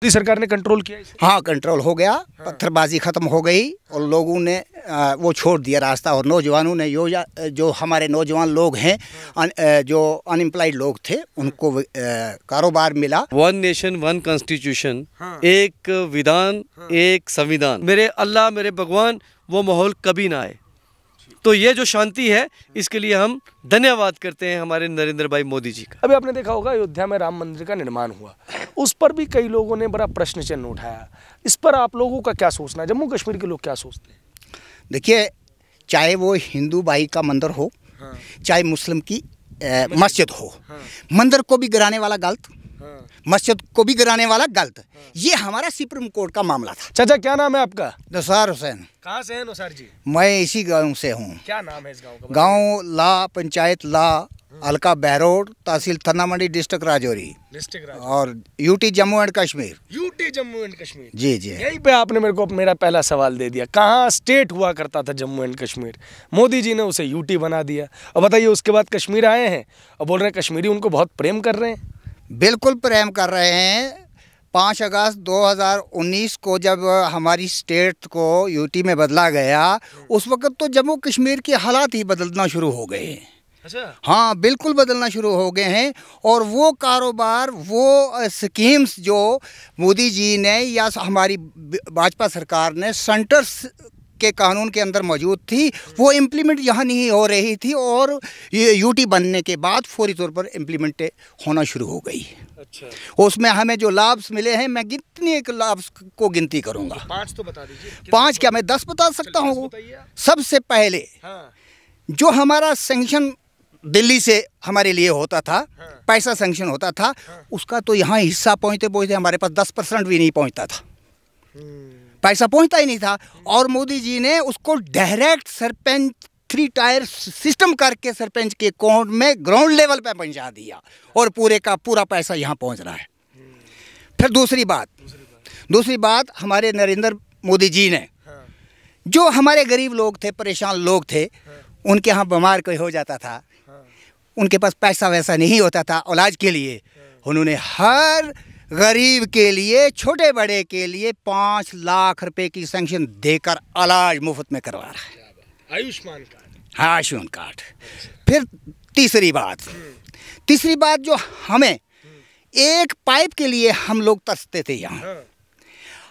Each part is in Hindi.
मोदी सरकार ने कंट्रोल किया इसे? हाँ, कंट्रोल हो गया। पत्थरबाजी खत्म हो गई और लोगों ने वो छोड़ दिया रास्ता, और नौजवानों ने जो हमारे नौजवान लोग हैं, जो अनएम्प्लॉयड लोग थे, उनको कारोबार मिला। वन नेशन वन कॉन्स्टिट्यूशन, एक विधान एक संविधान, मेरे अल्लाह मेरे भगवान वो माहौल कभी ना आए। तो ये जो शांति है, इसके लिए हम धन्यवाद करते हैं हमारे नरेंद्र भाई मोदी जी का। अभी आपने देखा होगा अयोध्या में राम मंदिर का निर्माण हुआ, उस पर भी कई लोगों ने बड़ा प्रश्न चिन्ह उठाया। इस पर आप लोगों का क्या सोचना है? जम्मू कश्मीर के लोग क्या सोचते हैं? देखिए, चाहे वो हिंदू भाई का मंदिर हो, चाहे मुस्लिम की मस्जिद हो, मंदिर को भी गिराने वाला गलत, मस्जिद को भी गिराने वाला गलत। ये हमारा सुप्रीम कोर्ट का मामला था। चाचा, क्या नाम है आपका? निसार हुसैन। कहाँ से हैं निसार जी? मैं इसी गांव से हूँ। क्या नाम है इस गांव का? गांव ला, पंचायत ला, हल्का बहरोड, तहसील थन्ना मंडी, डिस्ट्रिक्ट राजौरी, और UT Jammu and Kashmir. UT Jammu and Kashmir, जी जी। यहीं पे आपने मेरे को मेरा पहला सवाल दे दिया। कहाँ स्टेट हुआ करता था जम्मू एंड कश्मीर? मोदी जी ने उसे यूटी बना दिया। और बताइए, उसके बाद कश्मीर आए हैं और बोल रहे हैं कश्मीरी उनको बहुत प्रेम कर रहे हैं। बिल्कुल प्रेम कर रहे हैं। 5 अगस्त 2019 को जब हमारी स्टेट को यूटी में बदला गया, उस वक्त तो जम्मू कश्मीर के हालात ही बदलना शुरू हो गए हैं। अच्छा। हाँ, बिल्कुल बदलना शुरू हो गए हैं। और वो कारोबार, वो स्कीम्स जो मोदी जी ने या हमारी भाजपा सरकार ने सेंटर्स के कानून के अंदर मौजूद थी, वो इम्प्लीमेंट यहाँ नहीं हो रही थी, और ये यूटी बनने के बाद फौरी तौर पर इम्प्लीमेंट होना शुरू हो गई। अच्छा। उसमें हमें जो लाभ मिले हैं, मैं कितने लाभ को गिनती करूँगा? 5 तो बता दीजिए। 5 क्या, मैं 10 बता सकता हूँ। सबसे पहले जो हमारा सैंक्शन दिल्ली से हमारे लिए होता था, पैसा सैंक्शन होता था, उसका तो यहाँ हिस्सा पहुँचते पहुँचते हमारे पास 10% भी नहीं पहुँचता था। पैसा पहुँचता ही नहीं था, और मोदी जी ने उसको डायरेक्ट सरपंच 3 टायर सिस्टम करके सरपंच के अकाउंट में ग्राउंड लेवल पे पहुँचा दिया, और पूरे का पूरा पैसा यहाँ पहुँच रहा है। फिर दूसरी बात हमारे नरेंद्र मोदी जी ने, जो हमारे गरीब लोग थे, परेशान लोग थे, उनके यहाँ बीमार कोई हो जाता था, उनके पास पैसा वैसा नहीं होता था इलाज के लिए, उन्होंने हर गरीब के लिए, छोटे बड़े के लिए 5 लाख रुपए की सैंक्शन देकर इलाज मुफ्त में करवा रहा है। आयुष्मान कार्ड। हाँ, आयुष्मान कार्ड। फिर तीसरी बात जो हमें एक पाइप के लिए हम लोग तरसते थे यहाँ,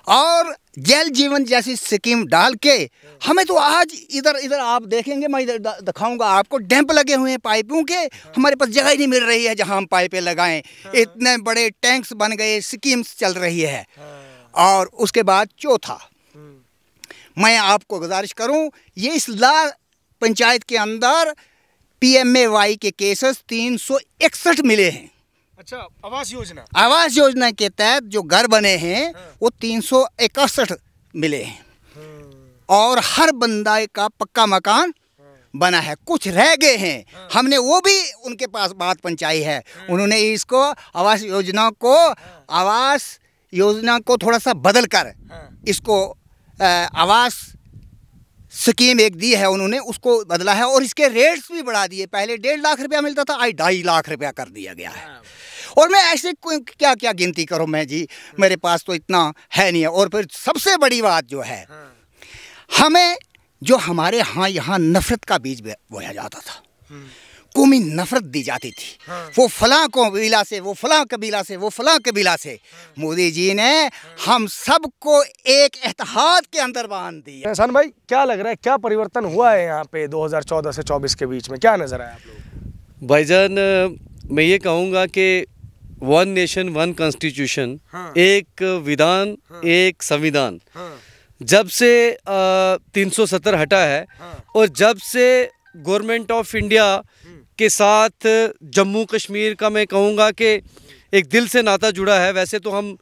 और जल जीवन जैसी स्कीम डाल के हमें तो आज इधर आप देखेंगे, मैं इधर दिखाऊंगा आपको, डैम्प लगे हुए हैं पाइपों के, हमारे पास जगह ही नहीं मिल रही है जहां हम पाइपें लगाएं। इतने बड़े टैंक्स बन गए, स्कीम्स चल रही है। और उसके बाद चौथा, मैं आपको गुजारिश करूं, ये इस ला पंचायत के अंदर PMAY के केसेस 361 मिले हैं। अच्छा, आवास योजना के तहत जो घर बने हैं वो 361 मिले हैं, और हर बंदा का पक्का मकान बना है। कुछ रह गए हैं, हमने वो भी उनके पास बात पहुंचाई है। उन्होंने इसको आवास योजना को थोड़ा सा बदल कर इसको आवास स्कीम एक दी है, उन्होंने उसको बदला है, और इसके रेट्स भी बढ़ा दिए। पहले 1.5 लाख रुपया मिलता था, आज 2.5 लाख रुपया कर दिया गया है। और मैं ऐसे क्या क्या गिनती करूं मैं जी, मेरे पास तो इतना है नहीं है। और फिर सबसे बड़ी बात जो है, हमें जो हमारे यहाँ नफरत का बीज बोया जाता था, कौमी नफरत दी जाती थी, वो फलां कबीला से, वो फलां कबीला से, वो फलां कबीला से, मोदी जी ने हम सबको एक इत्तेहाद के अंदर बांध दिया। एहसान भाई, क्या लग रहा है, क्या परिवर्तन हुआ है यहाँ पे 2014 से 24 के बीच में? क्या नजर आया आप लोग? भाईजान, मैं ये कहूँगा कि वन नेशन वन कॉन्स्टिट्यूशन, एक विधान एक संविधान, जब से 370 हटा है, और जब से गवर्नमेंट ऑफ इंडिया के साथ जम्मू कश्मीर का, मैं कहूँगा कि एक दिल से नाता जुड़ा है। वैसे तो हम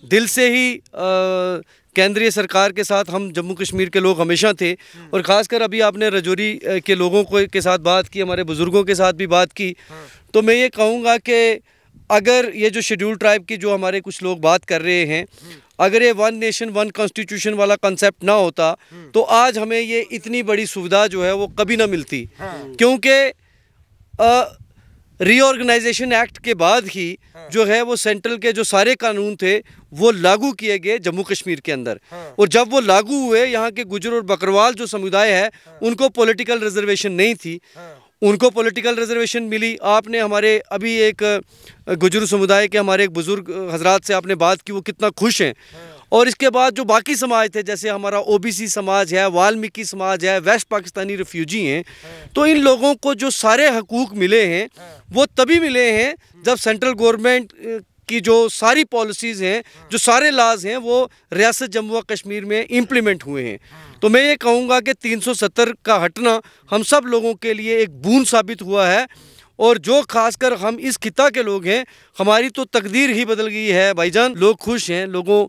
दिल से ही केंद्रीय सरकार के साथ, हम जम्मू कश्मीर के लोग हमेशा थे, और ख़ासकर अभी आपने राजौरी के लोगों के साथ बात की, हमारे बुज़ुर्गों के साथ भी बात की, तो मैं ये कहूँगा कि अगर ये जो शेड्यूल ट्राइब की जो हमारे कुछ लोग बात कर रहे हैं, अगर ये वन नेशन वन कॉन्स्टिट्यूशन वाला कंसेप्ट ना होता, तो आज हमें ये इतनी बड़ी सुविधा जो है वो कभी ना मिलती। क्योंकि रीऑर्गेनाइजेशन एक्ट के बाद ही जो है वो सेंट्रल के जो सारे कानून थे वो लागू किए गए जम्मू कश्मीर के अंदर। और जब वो लागू हुए, यहाँ के गुजर और बकरवाल जो समुदाय है उनको पॉलिटिकल रिजर्वेशन नहीं थी, उनको पॉलिटिकल रिजर्वेशन मिली। आपने हमारे अभी एक गुजर समुदाय के हमारे एक बुजुर्ग हजरात से आपने बात की, वो कितना खुश हैं। और इसके बाद जो बाकी समाज थे, जैसे हमारा ओबीसी समाज है, वाल्मीकि समाज है, वेस्ट पाकिस्तानी रिफ्यूजी हैं, तो इन लोगों को जो सारे हकूक़ मिले हैं वो तभी मिले हैं जब सेंट्रल गवर्नमेंट की जो सारी पॉलिसीज़ हैं, जो सारे लाज हैं, वो रियासत जम्मू व कश्मीर में इम्प्लीमेंट हुए हैं। तो मैं ये कहूँगा कि 370 का हटना हम सब लोगों के लिए एक बूंद साबित हुआ है। और जो खासकर हम इस खिता के लोग हैं, हमारी तो तकदीर ही बदल गई है भाईजान। लोग खुश हैं। लोगों,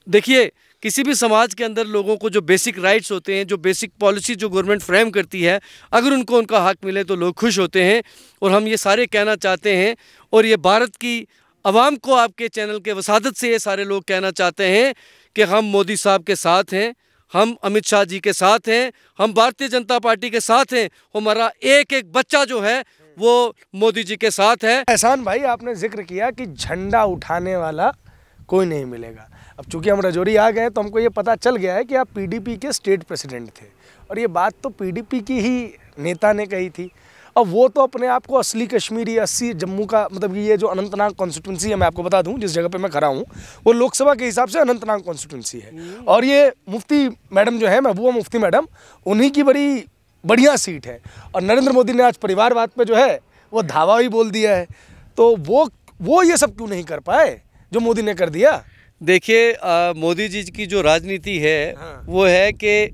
देखिए किसी भी समाज के अंदर लोगों को जो बेसिक राइट्स होते हैं, जो बेसिक पॉलिसी जो गवर्नमेंट फ्रेम करती है, अगर उनको उनका हक मिले तो लोग खुश होते हैं। और हम ये सारे कहना चाहते हैं, और ये भारत की आवाम को आपके चैनल के वसादत से ये सारे लोग कहना चाहते हैं कि हम मोदी साहब के साथ हैं, हम अमित शाह जी के साथ हैं, हम भारतीय जनता पार्टी के साथ हैं। हमारा एक एक बच्चा जो है वो मोदी जी के साथ है। एहसान भाई, आपने जिक्र किया कि झंडा उठाने वाला कोई नहीं मिलेगा। अब चूंकि हम राजौरी आ गए तो हमको ये पता चल गया है कि आप पीडीपी के स्टेट प्रेसिडेंट थे, और ये बात तो पीडीपी की ही नेता ने कही थी। अब वो तो अपने आप को असली कश्मीरी, 80 जम्मू का, मतलब ये जो अनंतनाग कॉन्स्टिट्यूंसी है, मैं आपको बता दूं जिस जगह पे मैं खड़ा हूँ वो लोकसभा के हिसाब से अनंतनाग कॉन्स्टिट्यूंसी है। और ये मुफ्ती मैडम जो है, महबूबा मुफ्ती मैडम, उन्हीं की बड़ी बढ़िया सीट है। और नरेंद्र मोदी ने आज परिवारवाद पे जो है वो धावा ही बोल दिया है। तो वो ये सब क्यों नहीं कर पाए जो मोदी ने कर दिया? देखिए, मोदी जी की जो राजनीति है वो है कि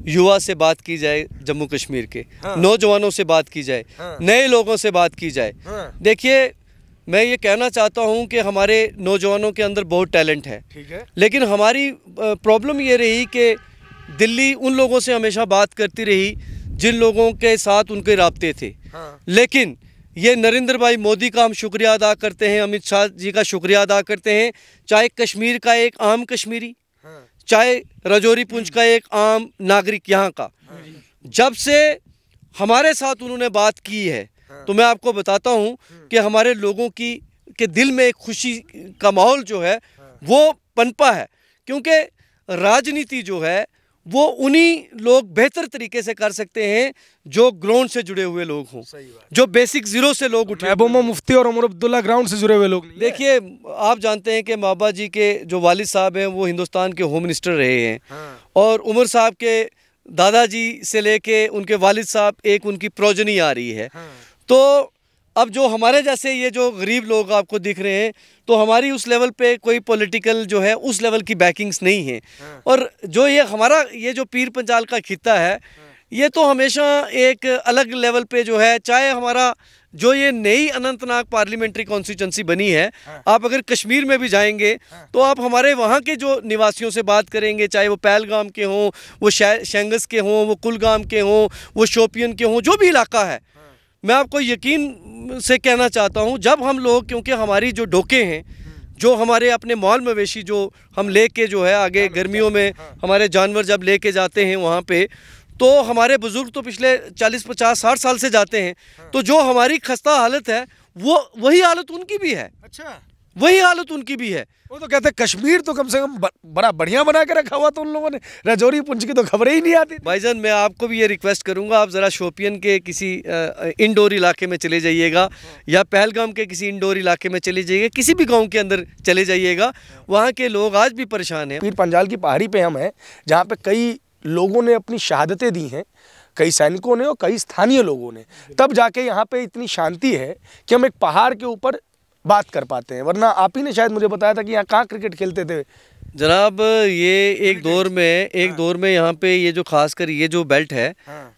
युवा से बात की जाए, जम्मू कश्मीर के नौजवानों से बात की जाए, नए लोगों से बात की जाए। देखिए, मैं ये कहना चाहता हूँ कि हमारे नौजवानों के अंदर बहुत टैलेंट है, ठीक है, लेकिन हमारी प्रॉब्लम ये रही कि दिल्ली उन लोगों से हमेशा बात करती रही जिन लोगों के साथ उनके राब्ते थे। लेकिन ये नरेंद्र भाई मोदी का हम शुक्रिया अदा करते हैं, अमित शाह जी का शुक्रिया अदा करते हैं, चाहे कश्मीर का एक आम कश्मीरी, चाहे राजौरी पुंछ का एक आम नागरिक यहाँ का, जब से हमारे साथ उन्होंने बात की है तो मैं आपको बताता हूँ कि हमारे लोगों की के दिल में एक खुशी का माहौल जो है वो पनपा है। क्योंकि राजनीति जो है वो उन्हीं लोग बेहतर तरीके से कर सकते हैं जो ग्राउंड से जुड़े हुए लोग हों, जो बेसिक जीरो से लोग उठे। महबूबा मुफ्ती और उमर अब्दुल्ला ग्राउंड से जुड़े हुए लोग। देखिए, आप जानते हैं कि बाबा जी के जो वालिद साहब हैं वो हिंदुस्तान के होम मिनिस्टर रहे हैं, और उमर साहब के दादाजी से लेके उनके वालिद साहब एक उनकी प्रोजनी आ रही है। तो अब जो हमारे जैसे ये जो गरीब लोग आपको दिख रहे हैं, तो हमारी उस लेवल पे कोई पॉलिटिकल जो है उस लेवल की बैकिंग्स नहीं है। और जो ये हमारा ये जो पीर पंजाल का खिता है, ये तो हमेशा एक अलग लेवल पे जो है, चाहे हमारा जो ये नई अनंतनाग पार्लियामेंट्री कॉन्स्टिट्यूंसी बनी है, आप अगर कश्मीर में भी जाएंगे तो आप हमारे वहाँ के जो निवासियों से बात करेंगे, चाहे वो पहलगाम के हों, वो शेंगस के हों, वो कुलगाम के हों, वो शोपियन के हों, जो भी इलाका है, मैं आपको यकीन से कहना चाहता हूँ, जब हम लोग, क्योंकि हमारी जो डोके हैं, जो हमारे अपने माल मवेशी जो हम लेके जो है आगे गर्मियों में हमारे जानवर जब लेके जाते हैं वहाँ पे, तो हमारे बुज़ुर्ग तो पिछले 40, 50, 60 साल से जाते हैं, तो जो हमारी खस्ता हालत है वो वही हालत उनकी भी है। अच्छा, वही हालत उनकी भी है। वो तो कहते हैं कश्मीर तो कम से कम बड़ा बढ़िया बना के रखा हुआ, तो उन लोगों ने राजौरी पुंछ की तो खबरें ही नहीं आती। भाईजान, मैं आपको भी ये रिक्वेस्ट करूंगा, आप ज़रा शोपियन के किसी इंडोर इलाके में चले जाइएगा, या पहलगाम के किसी इंडोर इलाके में चले जाइएगा, किसी भी गांव के अंदर चले जाइएगा, वहाँ के लोग आज भी परेशान हैं। पीर पंजाल की पहाड़ी पे हम हैं, जहाँ पे कई लोगों ने अपनी शहादतें दी हैं, कई सैनिकों ने और कई स्थानीय लोगों ने, तब जाके यहाँ पे इतनी शांति है कि हम एक पहाड़ के ऊपर बात कर पाते हैं। वरना आप ही ने शायद मुझे बताया था कि यहाँ कहाँ क्रिकेट खेलते थे जनाब। ये एक दौर में यहाँ पे ये जो खासकर ये जो बेल्ट है,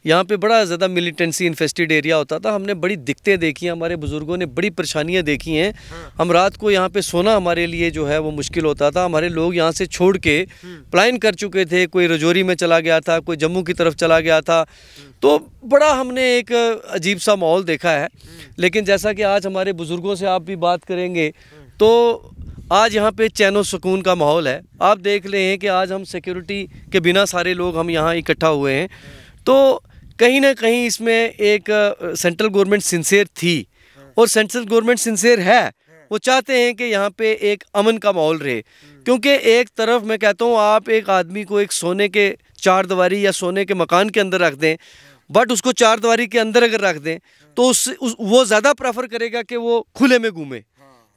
यहाँ पे बड़ा ज़्यादा मिलिटेंसी इन्फेस्टेड एरिया होता था। हमने बड़ी दिक्कतें देखी हैं, हमारे बुज़ुर्गों ने बड़ी परेशानियाँ देखी हैं। हम रात को यहाँ पे सोना हमारे लिए जो है वो मुश्किल होता था। हमारे लोग यहाँ से छोड़ के पलायन कर चुके थे, कोई राजौरी में चला गया था, कोई जम्मू की तरफ चला गया था। तो बड़ा हमने एक अजीब सा माहौल देखा है। लेकिन जैसा कि आज हमारे बुज़ुर्गों से आप भी बात करेंगे तो आज यहाँ पे चैन सुकून का माहौल है। आप देख ले हैं कि आज हम सिक्योरिटी के बिना सारे लोग हम यहाँ इकट्ठा हुए हैं, तो कहीं ना कहीं इसमें एक सेंट्रल गवर्नमेंट सिंसियर थी और सेंट्रल गवर्नमेंट सिंसियर है, वो चाहते हैं कि यहाँ पे एक अमन का माहौल रहे। क्योंकि एक तरफ मैं कहता हूँ, आप एक आदमी को एक सोने के चारदीवारी या सोने के मकान के अंदर रख दें, बट उसको चारदीवारी के अंदर अगर रख दें तो वो ज़्यादा प्रेफर करेगा कि वो खुले में घूमे,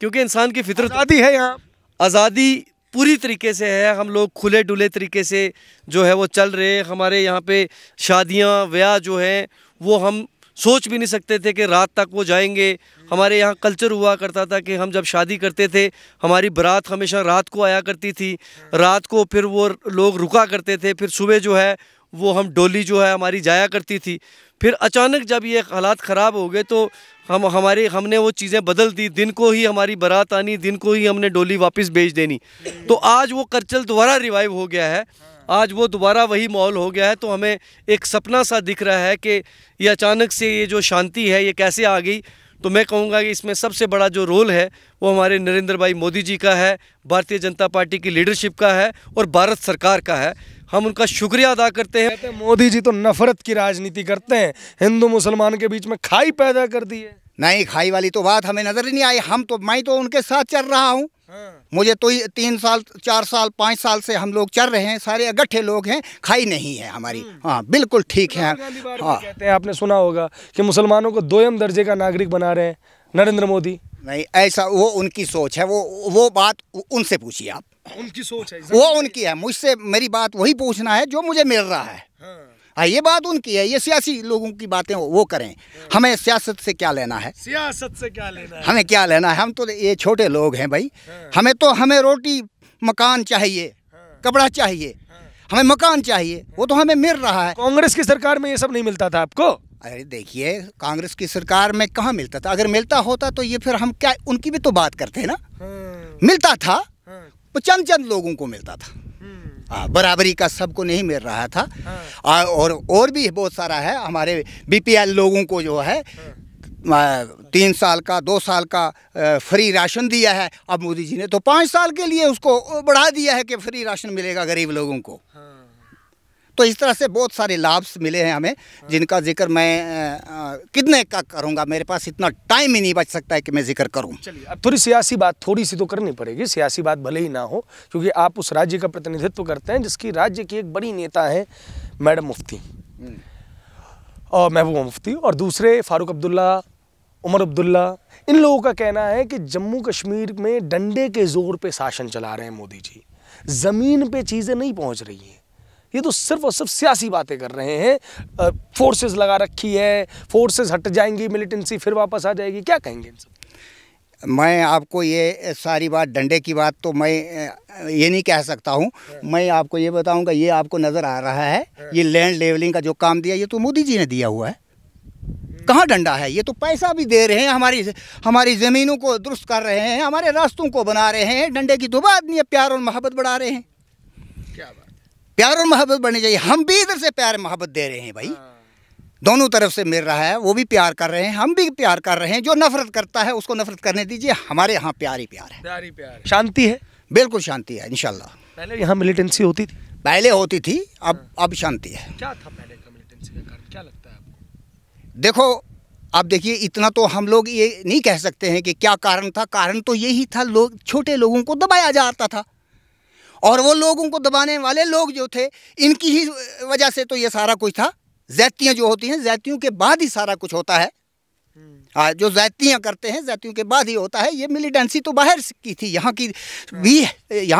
क्योंकि इंसान की फितरत आज़ादी है यहाँ, आज़ादी पूरी तरीके से है। हम लोग खुले डुले तरीके से जो है वो चल रहे हैं। हमारे यहाँ पे शादियाँ ब्याह जो हैं वो हम सोच भी नहीं सकते थे कि रात तक वो जाएंगे। हमारे यहाँ कल्चर हुआ करता था कि हम जब शादी करते थे, हमारी बारात हमेशा रात को आया करती थी, रात को फिर वो लोग रुका करते थे, फिर सुबह जो है वो हम डोली जो है हमारी जाया करती थी। फिर अचानक जब ये हालात ख़राब हो गए तो हमने वो चीज़ें बदल दी। दिन को ही हमारी बारात आनी, दिन को ही हमने डोली वापस भेज देनी। तो आज वो कल्चर दोबारा रिवाइव हो गया है, आज वो दोबारा वही माहौल हो गया है। तो हमें एक सपना सा दिख रहा है कि ये अचानक से ये जो शांति है ये कैसे आ गई। तो मैं कहूँगा कि इसमें सबसे बड़ा जो रोल है वो हमारे नरेंद्र भाई मोदी जी का है, भारतीय जनता पार्टी की लीडरशिप का है और भारत सरकार का है। हम उनका शुक्रिया अदा करते हैं। कहते हैं मोदी जी तो नफरत की राजनीति करते हैं, हिंदू मुसलमान के बीच में खाई पैदा कर दी है। नहीं, खाई वाली तो बात हमें नजर ही नहीं आई। मैं तो उनके साथ चल रहा हूँ। मुझे तो 3 साल 4 साल 5 साल से हम लोग चल रहे हैं, सारे अगट्ठे लोग हैं, खाई नहीं है हमारी। हाँ, बिल्कुल ठीक है। हाँ, कहते हैं, आपने सुना होगा कि मुसलमानों को 2ym दर्जे का नागरिक बना रहे हैं नरेंद्र मोदी। नहीं, ऐसा वो उनकी सोच है, वो बात उनसे पूछिए आप। उनकी सोच है, वो उनकी है। मुझसे मेरी बात वही पूछना है जो मुझे मिल रहा है। हाँ, ये बात उनकी है। ये सियासी लोगों की बातें वो करें, हमें सियासत से क्या लेना है? सियासत से क्या लेना है? हमें क्या लेना है? हम तो ये छोटे लोग हैं भाई। हमें रोटी मकान चाहिए, कपड़ा चाहिए, हमें मकान चाहिए, वो तो हमें मिल रहा है। कांग्रेस की सरकार में ये सब नहीं मिलता था आपको? अरे देखिए, कांग्रेस की सरकार में कहाँ मिलता था? अगर मिलता होता तो ये फिर हम क्या उनकी भी तो बात करते हैं ना। मिलता था, चंद लोगों को मिलता था। बराबरी का सबको नहीं मिल रहा था। और भी बहुत सारा है। हमारे बीपीएल लोगों को जो है 3 साल का 2 साल का फ्री राशन दिया है। अब मोदी जी ने तो 5 साल के लिए उसको बढ़ा दिया है कि फ्री राशन मिलेगा गरीब लोगों को। तो इस तरह से बहुत सारे लाभ मिले हैं हमें, जिनका जिक्र मैं कितने का करूंगा, मेरे पास इतना टाइम ही नहीं बच सकता है कि मैं जिक्र करूं। चलिए, अब थोड़ी सियासी बात थोड़ी सी तो करनी पड़ेगी। सियासी बात भले ही ना हो, क्योंकि आप उस राज्य का प्रतिनिधित्व करते हैं जिसकी राज्य की एक बड़ी नेता है मैडम मुफ्ती और महबूबा मुफ्ती, और दूसरे फारूक अब्दुल्ला, उमर अब्दुल्ला। इन लोगों का कहना है कि जम्मू कश्मीर में डंडे के जोर पे शासन चला रहे हैं मोदी जी, ज़मीन पे चीज़ें नहीं पहुँच रही हैं। ये तो सिर्फ और सिर्फ सियासी बातें कर रहे हैं। फोर्सेस लगा रखी है, फोर्सेस हट जाएंगी, मिलिटेंसी फिर वापस आ जाएगी। क्या कहेंगे इन सब? मैं आपको ये सारी बात, डंडे की बात तो मैं ये नहीं कह सकता हूँ। मैं आपको ये बताऊँगा, ये आपको नज़र आ रहा है, ये लैंड लेवलिंग का जो काम दिया, ये तो मोदी जी ने दिया हुआ है। कहाँ डंडा है? ये तो पैसा भी दे रहे हैं, हमारी ज़मीनों को दुरुस्त कर रहे हैं, हमारे रास्तों को बना रहे हैं। डंडे की तो बात नहीं है, प्यार और मोहब्बत बढ़ा रहे हैं। क्या बात? प्यार और मोहब्बत बढ़नी चाहिए। हम भी इधर से प्यार मोहब्बत दे रहे हैं भाई, दोनों तरफ से मिल रहा है। वो भी प्यार कर रहे हैं, हम भी प्यार कर रहे हैं। जो नफरत करता है उसको नफरत करने दीजिए। हमारे यहाँ प्यार ही प्यार है, प्यार ही प्यार है। शांति है? बिल्कुल शांति है इंशाल्लाह। पहले यहाँ मिलिटेंसी होती थी? पहले होती थी, अब शांति है। क्या था पहले का मिलिटेंसी का कारण, क्या लगता है आपको? देखो, अब देखिए, इतना तो हम लोग ये नहीं कह सकते हैं कि क्या कारण था। कारण तो यही था, छोटे लोगों को दबाया जाता था, और वो लोगों को दबाने वाले लोग जो थे, इनकी ही वजह से तो ये सारा कुछ था। ज़्यादतियाँ जो होती हैं, ज़्यादतियों के बाद ही सारा कुछ होता है। जो ज़्यादतियाँ करते हैं, ज़्यादतियों के बाद ही होता है। ये मिलिटेंसी तो बाहर की थी, यहाँ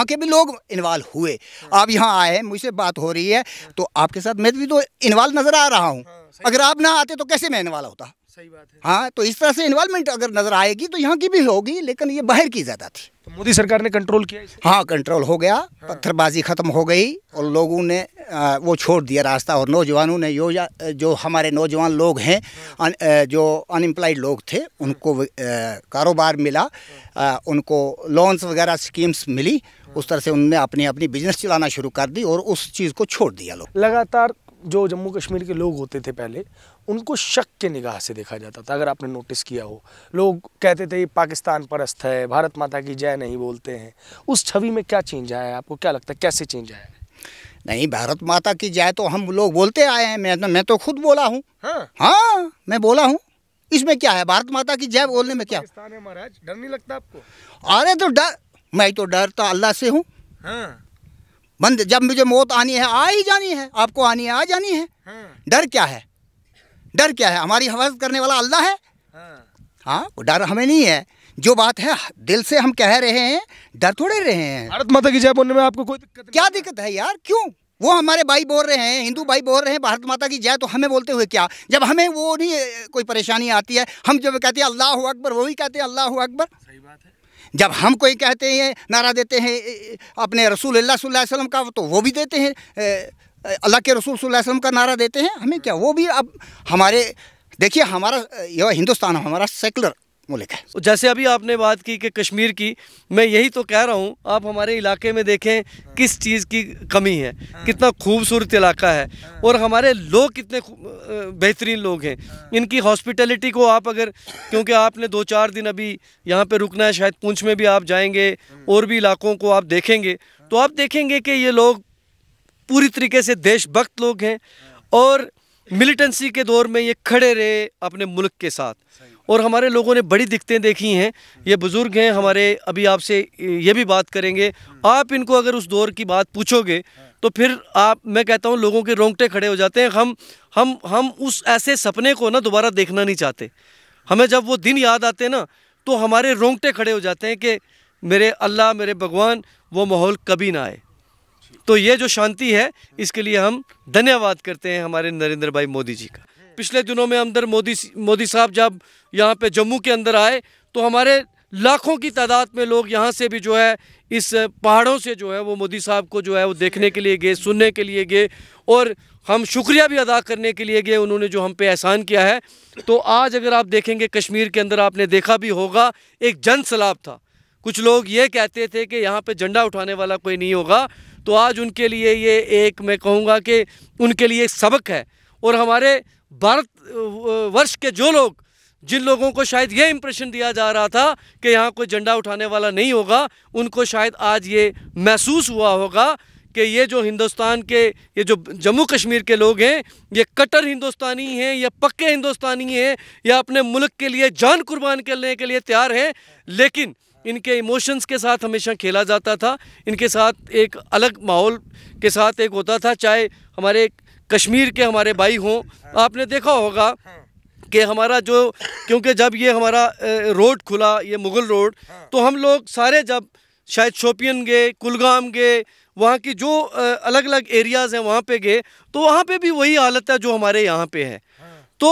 के भी लोग इन्वॉल्व हुए। आप यहाँ आए हैं, मुझसे बात हो रही है, तो आपके साथ मैं भी तो इन्वॉल्व नज़र आ रहा हूँ। अगर आप ना आते तो कैसे मैं इन्वॉल्व होता? सही बात है। हाँ, तो इस तरह से इन्वॉल्वमेंट अगर नज़र आएगी तो यहाँ की भी होगी, लेकिन ये बाहर की ज़्यादा थी। तो मोदी सरकार ने कंट्रोल किया इसे? हाँ, कंट्रोल हो गया। पत्थरबाजी ख़त्म हो गई और लोगों ने वो छोड़ दिया रास्ता। और नौजवानों ने जो हमारे नौजवान लोग हैं, जो अनएम्प्लॉयड लोग थे, उनको कारोबार मिला, उनको लोन्स वगैरह स्कीम्स मिली। उस तरह से उन्होंने अपनी बिजनेस चलाना शुरू कर दी और उस चीज़ को छोड़ दिया। लोग लगातार जो जम्मू कश्मीर के लोग होते थे पहले, उनको शक के निगाह से देखा जाता था। अगर आपने नोटिस किया हो, लोग कहते थे ये पाकिस्तान परस्त है, भारत माता की जय नहीं बोलते हैं। उस छवि में क्या चेंज आया है? आपको क्या लगता है, कैसे चेंज आया है? नहीं, भारत माता की जय तो हम लोग बोलते आए हैं। मैं तो खुद बोला हूँ। हाँ, हाँ, मैं बोला हूँ। इसमें क्या है? भारत माता की जय बोलने में क्या? पाकिस्तान है महाराज, डर नहीं लगता आपको? अरे तो डर, मैं तो डरता अल्लाह से हूँ। हाँ। बंद, जब मुझे मौत आनी है आ ही जानी है, आपको आनी है आ जानी है। हाँ। डर क्या है? डर क्या है? हमारी हिफाजत करने वाला अल्लाह है। हाँ, वो डर हमें नहीं है। जो बात है दिल से हम कह रहे हैं, डर थोड़े रहे हैं। भारत माता की जय बोलने में आपको कोई दिक्कत नहीं? क्या दिक्कत है यार? क्यों? वो हमारे भाई बोल रहे हैं, हिंदू भाई बोल रहे हैं भारत माता की जय, तो हमें बोलते हुए क्या? जब हमें वो नहीं कोई परेशानी आती है, हम जब कहते हैं अल्लाह अकबर, वो भी कहते हैं अल्लाह अकबर। सही बात है। जब हम कोई कहते हैं, नारा देते हैं अपने रसूलुल्लाह सल्लल्लाहु अलैहि वसल्लम का, तो वो भी देते हैं, अल्लाह के रसूल सल्लल्लाहु अलैहि वसल्लम का नारा देते हैं। हमें क्या? वो भी अब हमारे, देखिए हमारा यह हिंदुस्तान हमारा सेकुलर मुल्क है। जैसे अभी आपने बात की कि कश्मीर की, मैं यही तो कह रहा हूँ, आप हमारे इलाके में देखें किस चीज़ की कमी है, कितना खूबसूरत इलाका है और हमारे लोग कितने बेहतरीन लोग हैं। इनकी हॉस्पिटैलिटी को आप अगर, क्योंकि आपने 2-4 दिन अभी यहाँ पे रुकना है, शायद पुंछ में भी आप जाएंगे और भी इलाकों को आप देखेंगे, तो आप देखेंगे कि ये लोग पूरी तरीके से देशभक्त लोग हैं और मिलिटेंसी के दौर में ये खड़े रहे अपने मुल्क के साथ। और हमारे लोगों ने बड़ी दिक्कतें देखी हैं। ये बुज़ुर्ग हैं हमारे, अभी आपसे ये भी बात करेंगे। आप इनको अगर उस दौर की बात पूछोगे तो फिर आप, मैं कहता हूँ, लोगों के रोंगटे खड़े हो जाते हैं। हम उस ऐसे सपने को ना दोबारा देखना नहीं चाहते। हमें जब वो दिन याद आते हैं ना, तो हमारे रोंगटे खड़े हो जाते हैं कि मेरे अल्लाह, मेरे भगवान, वो माहौल कभी ना आए। तो ये जो शांति है, इसके लिए हम धन्यवाद करते हैं हमारे नरेंद्र भाई मोदी जी का। पिछले दिनों में अंदर मोदी साहब जब यहाँ पे जम्मू के अंदर आए, तो हमारे लाखों की तादाद में लोग यहाँ से भी जो है, इस पहाड़ों से जो है वो मोदी साहब को जो है वो देखने के लिए गए, सुनने के लिए गए और हम शुक्रिया भी अदा करने के लिए गए, उन्होंने जो हम पे एहसान किया है। तो आज अगर आप देखेंगे कश्मीर के अंदर, आपने देखा भी होगा, एक जन सैलाब था। कुछ लोग ये कहते थे कि यहाँ पे झंडा उठाने वाला कोई नहीं होगा, तो आज उनके लिए ये एक, मैं कहूँगा कि उनके लिए एक सबक है। और हमारे भारत वर्ष के जो लोग, जिन लोगों को शायद ये इम्प्रेशन दिया जा रहा था कि यहाँ कोई झंडा उठाने वाला नहीं होगा, उनको शायद आज ये महसूस हुआ होगा कि ये जो हिंदुस्तान के, ये जो जम्मू कश्मीर के लोग हैं, ये कट्टर हिंदुस्तानी हैं, ये पक्के हिंदुस्तानी हैं, या अपने मुल्क के लिए जान कुर्बान करने के लिए तैयार हैं। लेकिन इनके इमोशंस के साथ हमेशा खेला जाता था, इनके साथ एक अलग माहौल के साथ एक होता था। चाहे हमारे कश्मीर के हमारे भाई हों, आपने देखा होगा कि हमारा जो, क्योंकि जब ये हमारा रोड खुला, ये मुग़ल रोड, तो हम लोग सारे जब शायद शोपियन गए, कुलगाम गए, वहाँ की जो अलग अलग एरियाज़ हैं वहाँ पे गए, तो वहाँ पे भी वही हालत है जो हमारे यहाँ पे है। तो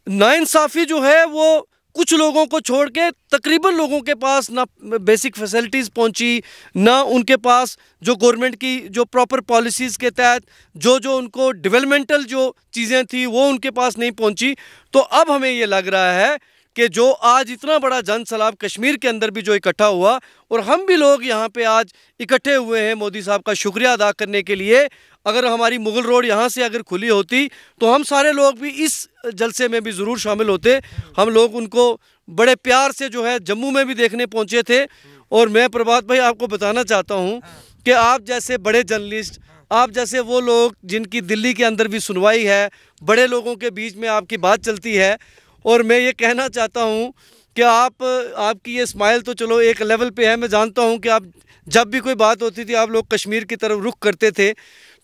नाइंसाफ़ी जो है वो कुछ लोगों को छोड़ के तकरीबन लोगों के पास ना बेसिक फैसिलिटीज़ पहुंची, ना उनके पास जो गवर्नमेंट की जो प्रॉपर पॉलिसीज़ के तहत जो उनको डेवलपमेंटल जो चीज़ें थी वो उनके पास नहीं पहुंची। तो अब हमें ये लग रहा है कि जो आज इतना बड़ा जन सैलाब कश्मीर के अंदर भी जो इकट्ठा हुआ, और हम भी लोग यहाँ पे आज इकट्ठे हुए हैं मोदी साहब का शुक्रिया अदा करने के लिए। अगर हमारी मुग़ल रोड यहाँ से अगर खुली होती तो हम सारे लोग भी इस जलसे में भी ज़रूर शामिल होते। हम लोग उनको बड़े प्यार से जो है जम्मू में भी देखने पहुँचे थे। और मैं प्रभात भाई आपको बताना चाहता हूँ कि आप जैसे बड़े जर्नलिस्ट, आप जैसे वो लोग जिनकी दिल्ली के अंदर भी सुनवाई है, बड़े लोगों के बीच में आपकी बात चलती है, और मैं ये कहना चाहता हूँ कि आपकी ये स्माइल तो चलो एक लेवल पे है। मैं जानता हूँ कि आप जब भी कोई बात होती थी आप लोग कश्मीर की तरफ रुख करते थे।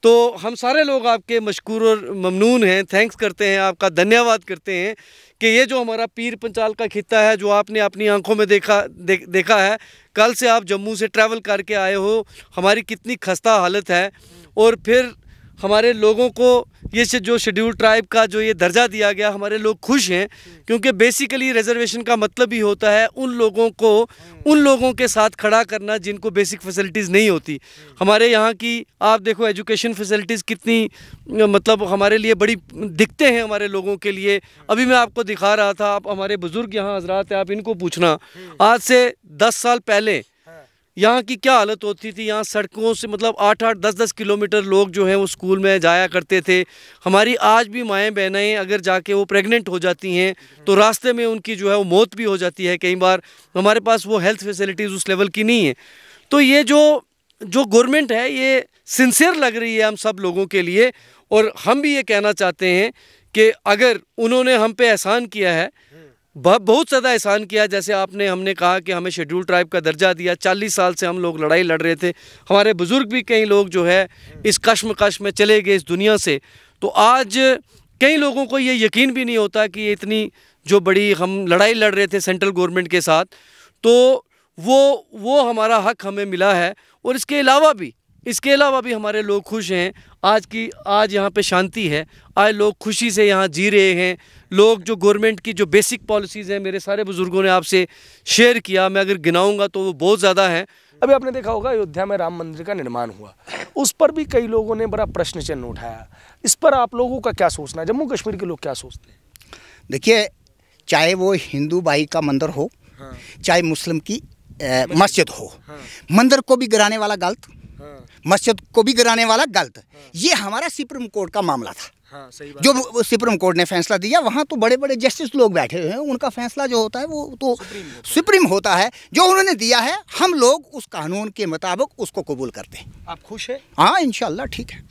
तो हम सारे लोग आपके मशकूर और ममनून हैं, थैंक्स करते हैं, आपका धन्यवाद करते हैं कि ये जो हमारा पीर पंचाल का खित्ता है, जो आपने अपनी आंखों में देखा है, कल से आप जम्मू से ट्रैवल करके आए हो, हमारी कितनी खस्ता हालत है। और फिर हमारे लोगों को ये जो शेड्यूल ट्राइब का जो ये दर्जा दिया गया, हमारे लोग खुश हैं, क्योंकि बेसिकली रिजर्वेशन का मतलब ही होता है उन लोगों को उन लोगों के साथ खड़ा करना जिनको बेसिक फैसिलिटीज़ नहीं होती। हमारे यहाँ की आप देखो एजुकेशन फैसिलिटीज़ कितनी, मतलब हमारे लिए बड़ी दिक्कतें हैं हमारे लोगों के लिए। अभी मैं आपको दिखा रहा था, आप हमारे बुज़ुर्ग यहाँ हजरात हैं, आप इनको पूछना आज से 10 साल पहले यहाँ की क्या हालत होती थी। यहाँ सड़कों से मतलब 8-8, 10-10 किलोमीटर लोग जो हैं वो स्कूल में जाया करते थे। हमारी आज भी माएँ बहनें अगर जाके वो प्रेग्नेंट हो जाती हैं तो रास्ते में उनकी जो है वो मौत भी हो जाती है कई बार। हमारे पास वो हेल्थ फैसिलिटीज़ उस लेवल की नहीं है। तो ये जो गवर्नमेंट है ये सिंसियर लग रही है हम सब लोगों के लिए, और हम भी ये कहना चाहते हैं कि अगर उन्होंने हम पे एहसान किया है, बहुत ज़्यादा एहसान किया, जैसे हमने कहा कि हमें शेड्यूल ट्राइब का दर्जा दिया, 40 साल से हम लोग लड़ाई लड़ रहे थे, हमारे बुज़ुर्ग भी कई लोग जो है इस कश्मकश में चले गए इस दुनिया से, तो आज कई लोगों को ये यकीन भी नहीं होता कि इतनी जो बड़ी हम लड़ाई लड़ रहे थे सेंट्रल गवर्नमेंट के साथ, तो वो हमारा हक हमें मिला है। और इसके अलावा भी हमारे लोग खुश हैं। आज यहाँ पे शांति है, आज लोग खुशी से यहाँ जी रहे हैं। लोग जो गवर्नमेंट की जो बेसिक पॉलिसीज़ हैं, मेरे सारे बुज़ुर्गों ने आपसे शेयर किया, मैं अगर गिनाऊंगा तो वो बहुत ज़्यादा हैं। अभी आपने देखा होगा अयोध्या में राम मंदिर का निर्माण हुआ, उस पर भी कई लोगों ने बड़ा प्रश्न चिन्ह उठाया। इस पर आप लोगों का क्या सोचना है? जम्मू कश्मीर के लोग क्या सोचते हैं? देखिए, चाहे वो हिंदू भाई का मंदिर हो, चाहे मुस्लिम की मस्जिद हो, मंदिर को भी गिराने वाला गलत, मस्जिद को भी गिराने वाला गलत। ये हमारा सुप्रीम कोर्ट का मामला था। सही बात। जो सुप्रीम कोर्ट ने फैसला दिया, वहाँ तो बड़े बड़े जस्टिस लोग बैठे हुए हैं, उनका फैसला जो होता है वो तो सुप्रीम होता है। जो उन्होंने दिया है, हम लोग उस कानून के मुताबिक उसको कबूल करते हैं। आप खुश हैं? हाँ, इंशाल्लाह ठीक है।